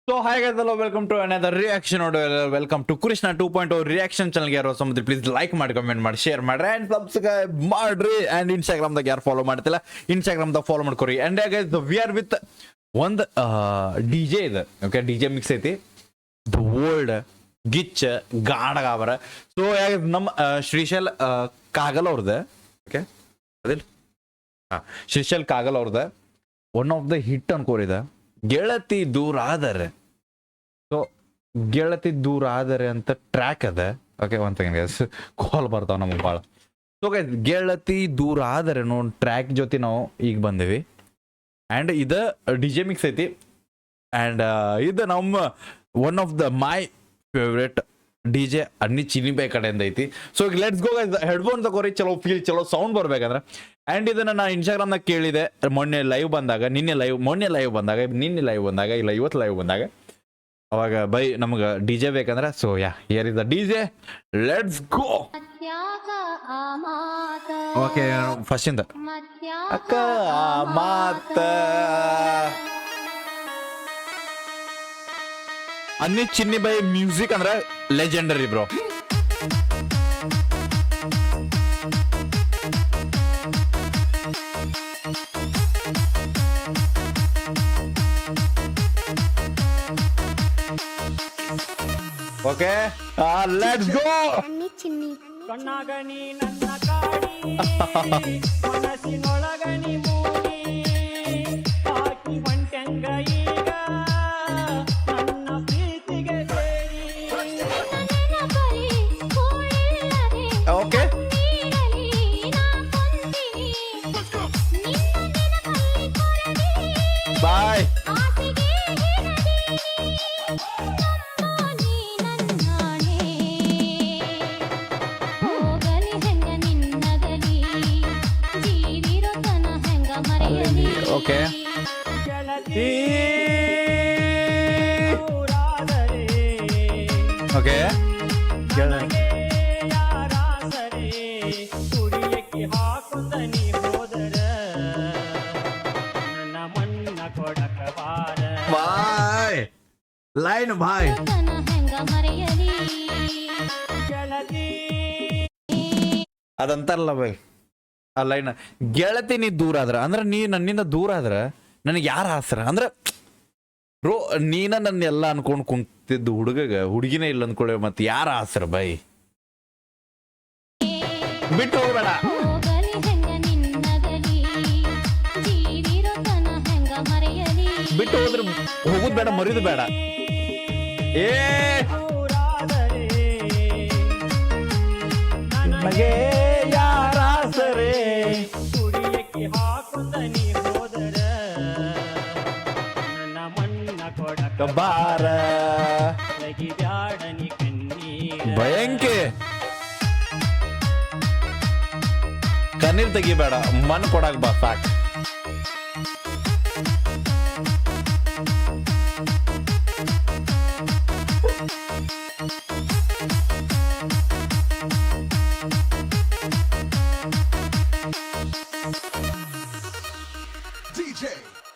So hi guys, hello, welcome to another reaction audio. Welcome to Krishna 2.0 reaction channel ಗೆ ಯಾರು ಸಮುದ್ರ please like ಮಾಡಿ comment ಮಾಡಿ share ಮಾಡ್ರಿ ಅಂಡ್ ಸಬ್ಸ್ಕ್ರೈಬ್ ಮಾಡ್ರಿ ಅಂಡ್ ಇನ್ಸ್ಟಾಗ್ರಾಮ್ ದಾಗ ಯಾರು ಫಾಲೋ ಮಾಡ್ತಿಲ್ಲ ಇನ್ಸ್ಟಾಗ್ರಾಮ್ ದಾಗ ಫಾಲೋ ಮಾಡ್ಕೊರಿ and guys we are with ಒಂದು ಡಿಜೆ ಇದೆ ಓಕೆ ಡಿಜೆ ಮಿಕ್ಸ್ ಐತಿ ದ ವರ್ಲ್ಡ್ ಗಿಚ್ ಗಾಡಗಾವರ ಸೊ ನಮ್ಮ ಶ್ರೀಶೈಲ್ ಕಾಗಲ್ ಅವ್ರದ್ದು ಓಕೆ ಅದಿಲ್ಲ ಶ್ರೀಶೈಲ್ ಕಾಗಲ್ ಅವ್ರದ್ದು ಒನ್ ಆಫ್ ದ ಹಿಟ್ ಅನ್ಕೋರಿದ ಗೆಳತಿ ದೂರ ಆದರೆ ಸೊ ಗೆಳತಿ ದೂರ ಆದರೆ ಅಂತ ಟ್ರ್ಯಾಕ್ ಅದ ಓಕೆ ಒಂದ್ ಸೆಕೆಂಡ್ ಕಾಲ್ ಬರ್ತಾವ ನಮಗೆ ಭಾಳ ಸೊ ಗೈಸ್ ಗೆಳತಿ ದೂರ ಆದರೆ ನೋಡ್ ಟ್ರ್ಯಾಕ್ ಜೊತೆ ನಾವು ಈಗ ಬಂದೇವಿ ಆ್ಯಂಡ್ ಇದು ಡಿ ಜೆ ಮಿಕ್ಸ್ ಐತಿ ಆ್ಯಂಡ್ ಇದು ನಮ್ಮ one of the my favourite D J ಅನ್ನಿ ಚಿನಿಬೈ ಕಡೆಯಿಂದ ಐತಿ ಸೊ ಈಗ ಲೆಟ್ಸ್ ಗೋ ಹೆಡ್ಫೋನ್ ತಗೋರಿ ಚಲೋ ಫೀಲ್ ಚಲೋ ಸೌಂಡ್ ಬರ್ಬೇಕಂದ್ರೆ ಆ್ಯಂಡ್ ಇದನ್ನ ನಾ ಇನ್ಸ್ಟಾಗ್ರಾಮ್ನಾಗ ಕೇಳಿದೆ ಮೊನ್ನೆ ಲೈವ್ ಬಂದಾಗ ನಿನ್ನೆ ಲೈವ್ ಬಂದಾಗ ಇಲ್ಲ ಇವತ್ತು ಲೈವ್ ಬಂದಾಗ ಅವಾಗ ಬೈ ನಮಗೆ ಡಿ ಜೆ ಬೇಕಂದ್ರೆ so here is the D J let's go okay ಫಸ್ಟಿಂದ ಅಕ್ಕ ಮಾತ ಅನ್ನಿ ಚಿನ್ನಿ ಬೈ ಮ್ಯೂಸಿಕ್ ಅಂದ್ರೆ legendary bro okay let's go ಕಣ್ಣಾಗನಿ ನನ್ನ ಕಾಡಿ ಮನಸ್ಸಿನೊಳಗನಿ ಮೂಡಿ ಹಾಕಿ ಹೊಂಟಂಗ ಈಗ ನನ್ನ ಪ್ರೀತಿಗೆ ಸೇರಿ ಓಕೆ ಬಾಯ್ ಓಕೆ ಓಕೆ ಯಾರಾಸರೆ ಕುಡಿಯಕ್ಕೆ ಹಾಕುತ್ತ ನೀ ಹೋದರ ನನ್ನ ಮನ್ನ ಕೊಡಕ ಬಾರ ಬಾಯ್ ಲೈನ್ ಬಾಯ್ ಗೆಳತಿ ಅದಂತಾರಲ್ಲ ಬೈ ಆ ಲೈನ್ ಗೆಳತಿ ನೀ ದೂರ ಆದ್ರ ಅಂದ್ರೆ ನೀ ನನ್ನಿಂದ ದೂರ ಆದ್ರ ನನಗೆ ಯಾರು ಆಸರ ಅಂದ್ರೆ ಬ್ರೋ ನೀನ ನನ್ನ ಎಲ್ಲ ಅನ್ಕೊಂಡ್ ಕುಂತಿದ್ದು ಹುಡುಗಿನೇ ಇಲ್ಲ ಅಂದ್ಕೊಳ್ಳಿ ಮತ್ತೆ ಯಾರ ಆಸರ ಬೈ ಬಿಟ್ಟು ಹೋಗ್ಬೇಡ ಬಿಟ್ಟು ಹೋದ್ರೆ ಹೋಗುದ್ ಬೇಡ ಮರಿದು ಬೇಡ ಏ ನನಗೆ ಯಾರ ಆಸರೆ ಕುಡಿಯಕ್ಕೆ ಹಾಕುತ್ತ ನೀ ಹೋದರ ನನ್ನ ಮನ್ನ ಕೊಡಕ ಬಾರ ಬ್ಯಾಡನಿ ಕಣ್ಣೀರ ಭಯಂಕೆ ಕಣ್ಣೀರ್ ತೆಗಿಬೇಡ ಮನ್ ಕೊಡಕ್ ಬಾ ಸಾಕ್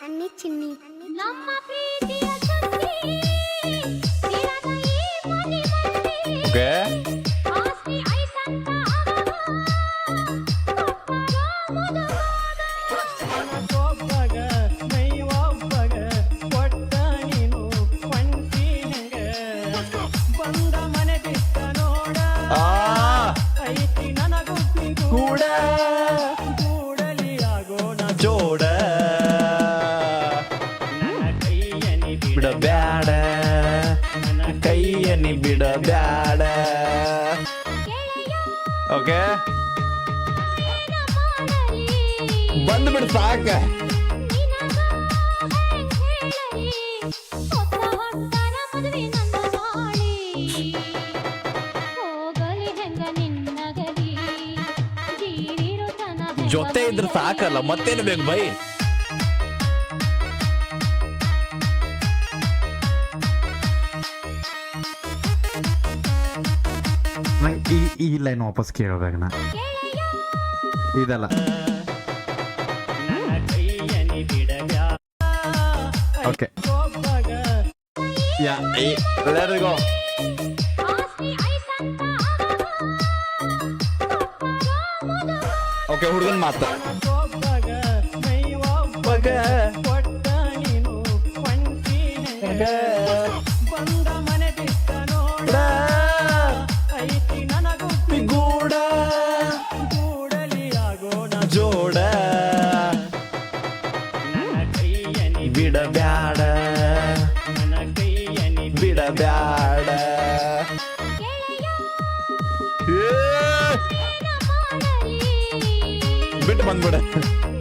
ಅನ್ನಿ ಚಿನ್ನಿ ನಮ್ಮ ಪ್ರೀತಿಯ ಸುದ್ದಿ ತಿರದ ಈ ಮನೆ ಮಂದಿ ಓಕೆ ಆಸ್ತಿ ಐತಂತ ಮನಸೊಬ್ಬಗ ದೈವೊಬ್ಬಗ ಕೊಟ್ಟ ನೀನು ಒಂಟಿ ಹೆಂಗ ಬಂದ ಮನೆ ಬಿಟ್ಟ ನೋಡ ಆ ಐತಿ ನನಗೊಪ್ಪಿಗೂ ಕೂಡ ಕೂಡಲಿ ಆಗೋಣ ಜೋಡ ನನ್ನ ಕೈಯನಿ ಬಿಡಬ್ಯಾಡ ನನ್ನ ಕೈಯನಿ ಬಿಡಬ್ಯಾಡ ಓಕೆ ಬಂದು ಬಿಡು ಸಾಕ ಜೊತೆ ಇದ್ರೆ ಸಾಕಲ್ಲ ಮತ್ತೇನು ಬೇಕು ಬೈ ನಂಗೆ ಈ ಲೈನ್ ವಾಪಸ್ ಕೇಳಬೇಕು ನಾ ಇದಲ್ಲ ನನ್ನ ಕೈಯನಿ ಬಿಡಬ್ಯಾ ಓಕೆ ಒಬ್ಬಗ ಯಾ ಲೆಟ್ ಗೋ ಆಸ್ತಿ ಐತಂತ ಓಕೆ ಹುಡುಗನ್ ಮಾತು ಒಬ್ಬಗ ಮೈ ಒಬ್ಬಗ ಕೊಟ್ಟ ನೀನು ಕೊಂಚಿನ ಬಂದ ಮನೆ ಬಿಟ್ಟ ನೋಡ ಐತಿ ನನಗೂ ಗೂಡ ಕೂಡಲಿ ಆಗೋಣ ಜೋಡ ನನ್ನ ಕೈಯನಿ ಬಿಡಬ್ಯಾಡ ನನ್ನ ಕೈಯನಿ ಬಿಡಬ್ಯಾಡ ಗೆಳೆಯ ಏ, ಮಾಡಲಿ ಬಿಟ್ಟು ಬಂದ್ಬಿಡ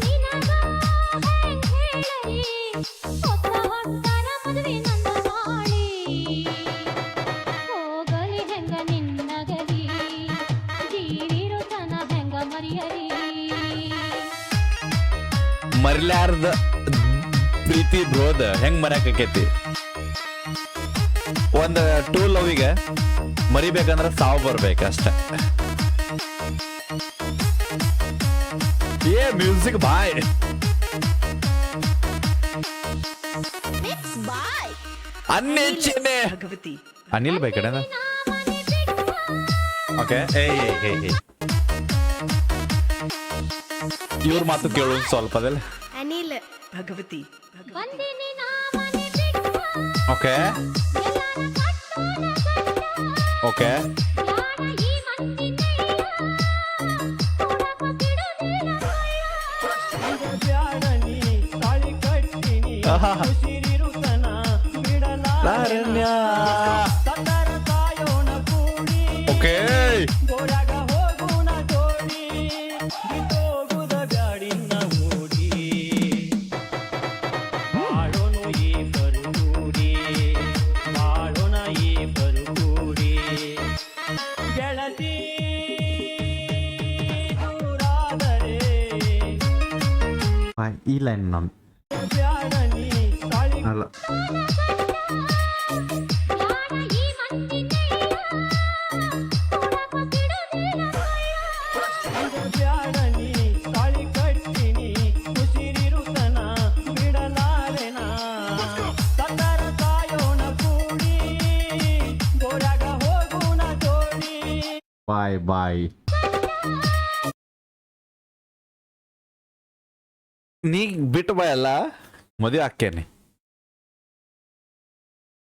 ನಿನಗ ಹೆಂಗ್ ಹೇಳಲಿ ಹೊತ್ತ ಹೊತ್ತನ ಮದುವೆ ನನ್ನ ಮಾಡಿ ಹೋಗಲಿ ಹೆಂಗ ನಿನ್ನಗಲಿ ಜೀವಿರೋ ತನ ಹೆಂಗ ಮರಿಯಲಿ ಮರಿಲಾರ್ದ ಪ್ರೀತಿ ಬ್ರೋದ ಹೆಂಗ್ ಮರ್ಯಾಕೈತಿ ಒಂದ್ ಟೂ ಲವ್ಗೆ ಮರಿಬೇಕಂದ್ರ ಸಾವು ಬರ್ಬೇಕು ಅಷ್ಟೆ ಏ ಮ್ಯೂಸಿಕ್ ಬಾಯ್ ಅನ್ನೆಚ್ಚಿನೆ ಅನಿಲ್ ಬೈ ಕಡೆ ಓಕೆ ಇವ್ರ ಮಾತು ಕೇಳು ಸ್ವಲ್ಪ ಅದಲ್ಲ ಅನಿಲ್ ಬಂದಿನಿ ನಾ ಮನೆ ಬಿಟ್ಟ ಓಕೆ ಎಲ್ಲಾನ ಕಟ್ಟೋನ ಗಂಡ ಓಕೆ ಯಾರ ಈ ಮಂದಿನೆಲ್ಲ ಕೊಡಕ ಬಿಡುದಿಲ್ಲ ಬ್ಯಾಡ ನೀ ತಾಳಿ ಕಟ್ಟಿನಿ ಉಸಿರಿರುತನ ಬಿಡಲಾರಣ್ಯ ಸತರ ಕಾಯೋಣ ಕೂಡಿ ಓಕೆ ಗೋರಾಗ ಹೋಗೋಣ ಜೋಡಿ ಬಿತ್ತೋಗುದ ಬ್ಯಾಡಿನ ಓಡಿ ಮಾಡೋಣ ಈ ಬರುಗೂಡಿ ಮಾಡೋಣ ಈ ಬರುಗೂಡಿ ಗೆಳತಿ ದೂರಾದರೆ ಈ ಲೈನ್ ನಮ್ ಬ್ಯಾಡ ನೀ ತಾಳಿ ಅಲ್ಲ ಯಾರ ಈ ಮಂದಿನೆಲ್ಲ ಕೊಡಕ ಬಿಡುದಿಲ್ಲ ಬ್ಯಾಡ ನೀ ತಾಳಿ ಕಟ್ಟಿನಿ ಉಸಿರಿರುತನ ಬಿಡಲಾರೆನ ಸತರ ಕಾಯೋಣ ಕೂಡಿ ಗೋರಾಗ ಹೋಗೋಣ ಜೋಡಿ ಬಾಯ್ ಬಾಯ್ ನೀ ಬಿಟ್ಟು ಬಾಯ್ ಅಲ್ಲ ಮದುವೆ ಹಾಕೇನೆ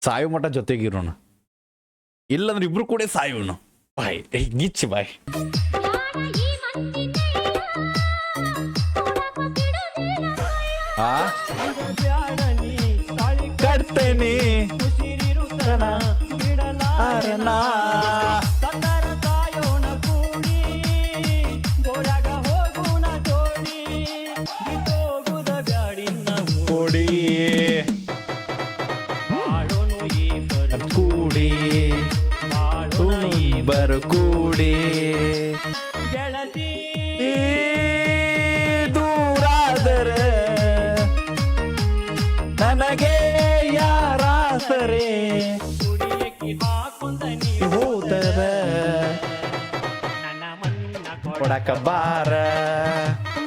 ಸಾಯು ಮಠ ಜೊತೆಗಿರೋಣ ಇಲ್ಲಂದ್ರೆ ಇಬ್ರು ಕೂಡ ಸಾಯೋಣ ಬಾಯ್ ಗಿಚ್ಚಿ ಬಾಯ್ ಯಾರ ಈ ಮಂದಿನೆಲ್ಲ ಕೊಡಕ ಬಿಡುದಿಲ್ಲ ಆ ಬ್ಯಾಡ ನೀ ತಾಳಿ ಕಟ್ತೇನೆ ಉಸಿರಿರುತನ ಬಿಡಲಾರೆನ ಸತರ ಕಾಯೋಣ ಕೂಡಿ ಗೋರಾಗ ಹೋಗೋಣ ಜೋಡಿ ಬಿತ್ತೋಗುದ ಬ್ಯಾಡಿನ ಕೊಡಿ ಮಾಡೋಣ ಈ ಬರು ಕೂಡಿ ಮಾಡೋಣ ಈ ಬರು ಕೂಡಿ ಗೆಳತಿ ದೂರಾದರೆ ನನಗೆ ಯಾರಾಸರೆ ಕುಡಿಯಕ್ಕೆ ಹಾಕೊಂಡ ನೀ ಹೋದರ ನನ್ನ ಮನ್ನ ಕೊಡಕ ಬಾರ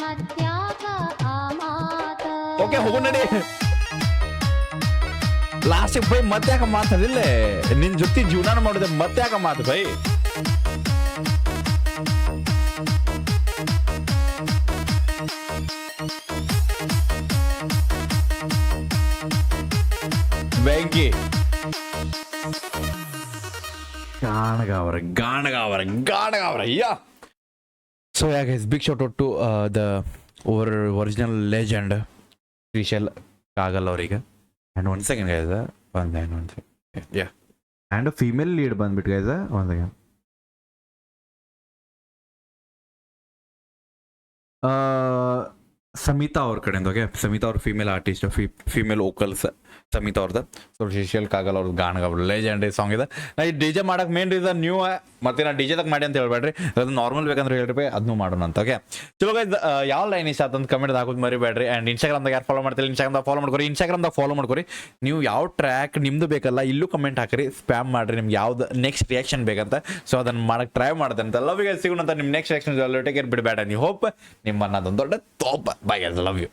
ಮತ್ಯಾಕ ಆ ಮಾತ ಓಕೆ ಹೋಗು ನಡಿ ಲಾಸ್ಟ್ ಬೈ ಮತ್ತೆ ಯಾಕ ಮಾತಾಡಿಲ್ಲ ನಿನ್ ಜೊತೆ ಜೀವನ ಮಾಡಿದೆ ಮತ್ತೆ ಯಾಕ ಮಾತು ಬೈ ಬೆಂಕಿ ಗಾಣಗಾವರ yeah so yeah guys big shout out to the original legend Shrishail Kagal ಅವರಿಗೆ and one second guys one second yeah and female lead ಬಂದ್ಬಿಟ್ಟು ಗೈಸ್ ಒನ್ ಸೆಕೆಂಡ್ ಸಮಿತಾ ಅವ್ರ ಕಡೆಯಿಂದ ಓಕೆ ಸಮಿತಾ ಅವ್ರ female artist female vocals Samita ಅವ್ರದ್ದು ಸೊ ಶ್ರೀಶೈಲ್ ಕಾಗಲ್ ಅವ್ರದ್ದು ಗಾಣಗ ಲೆಜೆಂಡರಿ ಸಾಂಗ್ ಇದೆ ನಾ ಈ ಡಿ ಜೆ ಮಾಡಕ್ಕೆ ಮೇನ್ ರೀಸನ್ ನೀವು ಮತ್ತೆ ನಾ ಡಿ ಜೆದಾಗ ಮಾಡಿ ಅಂತ ಹೇಳ್ಬೇಡ್ರಿ ಅದು ನಾರ್ಮಲ್ ಬೇಕಂದ್ರೆ ಹೇಳ್ರಿ ಅದನ್ನು ಮಾಡೋಣ ಅಂತ ಓಕೆ ಚಲೋ ಗೈಸ್ ಯಾವ ಲೈನ್ ಇಷ್ಟ ಅಂತ ಕಮೆಂಟ್ ಹಾಕೋದು ಮರಿಬೇಡ್ರಿ ಆ್ಯಂಡ್ ಇನ್ಸ್ಟಾಗ್ರಾಮ್ದಾಗ ಯಾರು ಫಾಲೋ ಮಾಡ್ತೀರಿ ಇನ್ಸ್ಟಾಗ್ರಾಮ್ದಾಗ ಫಾಲೋ ಮಾಡ್ಕೊರಿ ನೀವು ಯಾವ ಟ್ರ್ಯಾಕ್ ನಿಮ್ದು ಬೇಕಲ್ಲ ಇಲ್ಲೂ ಕಮೆಂಟ್ ಹಾಕಿರಿ ಸ್ಪ್ಯಾಮ್ ಮಾಡ್ರಿ ನಿಮ್ಗೆ ಯಾವ್ದು ನೆಕ್ಸ್ಟ್ ರಿಯಾಕ್ಷನ್ ಬೇಕಂತ ಸೊ ಅದನ್ನು ಮಾಡಕ್ಕೆ ಟ್ರೈ ಮಾಡ್ತೇನೆ ಅಂತ ಲವ್ ಸಿಗೋಣ ಅಂತ ನಿಮ್ಮ ನೆಕ್ಸ್ಟ್ ರಿಯಾಕ್ಷನ್ ಟೇಕ್ ಕೇರ್ ಬಿಡಬೇಡ ನೀವು ಹೋಪ್ ನಿಮ್ಮ ಅನ್ನೋದೊಂದು ದೊಡ್ಡ ತೋಪ ಬೈ ಲವ್ ಯು